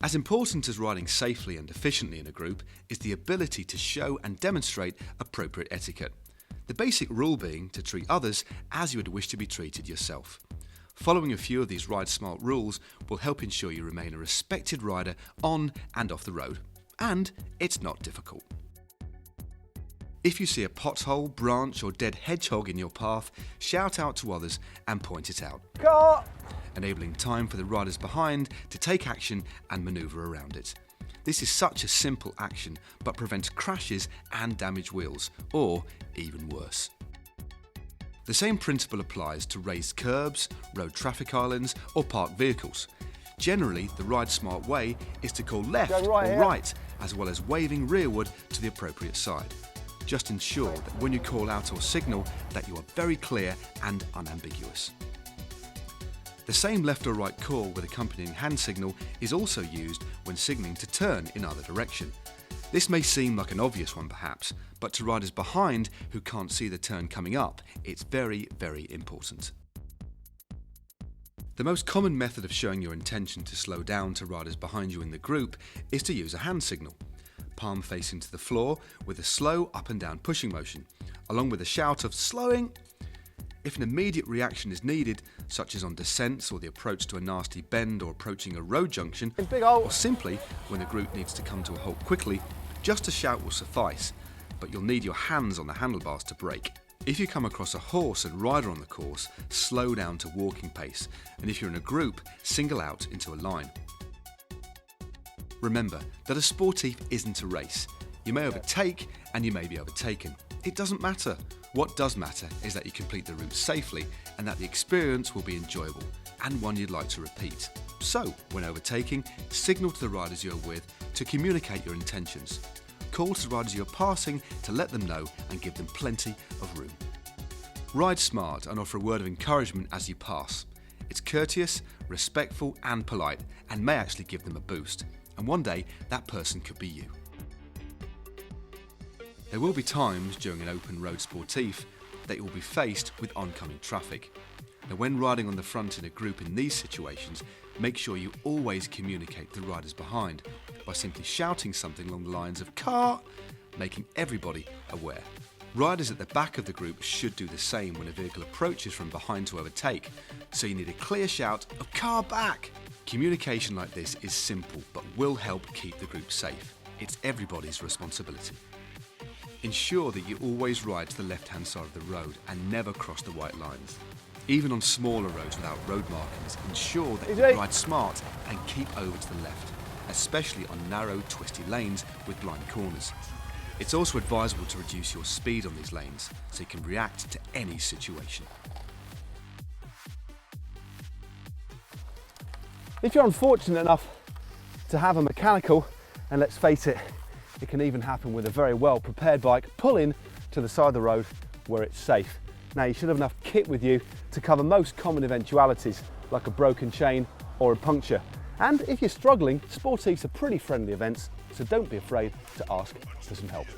As important as riding safely and efficiently in a group is the ability to show and demonstrate appropriate etiquette. The basic rule being to treat others as you would wish to be treated yourself. Following a few of these Ride Smart rules will help ensure you remain a respected rider on and off the road. And it's not difficult. If you see a pothole, branch or dead hedgehog in your path, shout out to others and point it out. Car! Enabling time for the riders behind to take action and manoeuvre around it. This is such a simple action, but prevents crashes and damaged wheels, or even worse. The same principle applies to raised curbs, road traffic islands, or parked vehicles. Generally, the Ride Smart way is to call left or right, as well as waving rearward to the appropriate side. Just ensure that when you call out or signal that you are very clear and unambiguous. The same left or right call with accompanying hand signal is also used when signalling to turn in either direction. This may seem like an obvious one perhaps, but to riders behind who can't see the turn coming up, it's very, very important. The most common method of showing your intention to slow down to riders behind you in the group is to use a hand signal. Palm facing to the floor with a slow up and down pushing motion, along with a shout of slowing. If an immediate reaction is needed, such as on descents or the approach to a nasty bend or approaching a road junction, or simply when the group needs to come to a halt quickly, just a shout will suffice, but you'll need your hands on the handlebars to brake. If you come across a horse and rider on the course, slow down to walking pace, and if you're in a group, single out into a line. Remember that a sportive isn't a race. You may overtake and you may be overtaken. It doesn't matter. What does matter is that you complete the route safely and that the experience will be enjoyable and one you'd like to repeat. So, when overtaking, signal to the riders you're with to communicate your intentions. Call to the riders you're passing to let them know and give them plenty of room. Ride smart and offer a word of encouragement as you pass. It's courteous, respectful and polite and may actually give them a boost. And one day, that person could be you. There will be times during an open road sportif that you will be faced with oncoming traffic. Now, when riding on the front in a group in these situations, make sure you always communicate to the riders behind by simply shouting something along the lines of "car," making everybody aware. Riders at the back of the group should do the same when a vehicle approaches from behind to overtake, so you need a clear shout of "car back." Communication like this is simple but will help keep the group safe. It's everybody's responsibility. Ensure that you always ride to the left-hand side of the road and never cross the white lines. Even on smaller roads without road markings, ensure that you ride smart and keep over to the left, especially on narrow, twisty lanes with blind corners. It's also advisable to reduce your speed on these lanes so you can react to any situation. If you're unfortunate enough to have a mechanical, and let's face it, it can even happen with a very well prepared bike, pull in to the side of the road where it's safe. Now, you should have enough kit with you to cover most common eventualities like a broken chain or a puncture. And if you're struggling, sportives are pretty friendly events, so don't be afraid to ask for some help.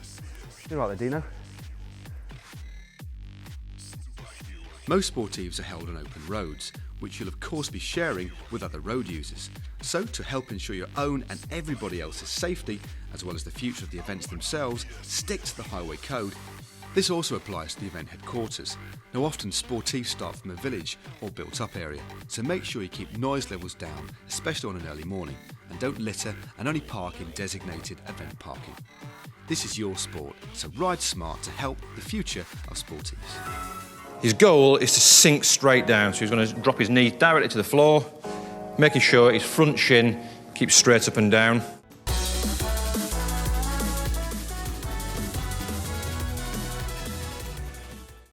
You're right there, Dino. Most sportives are held on open roads, which you'll of course be sharing with other road users. So to help ensure your own and everybody else's safety, as well as the future of the events themselves, stick to the highway code. This also applies to the event headquarters. Now, often sportives start from a village or built up area, so make sure you keep noise levels down, especially on an early morning, and don't litter and only park in designated event parking. This is your sport, so ride smart to help the future of sportives. His goal is to sink straight down, so he's going to drop his knees directly to the floor, making sure his front shin keeps straight up and down.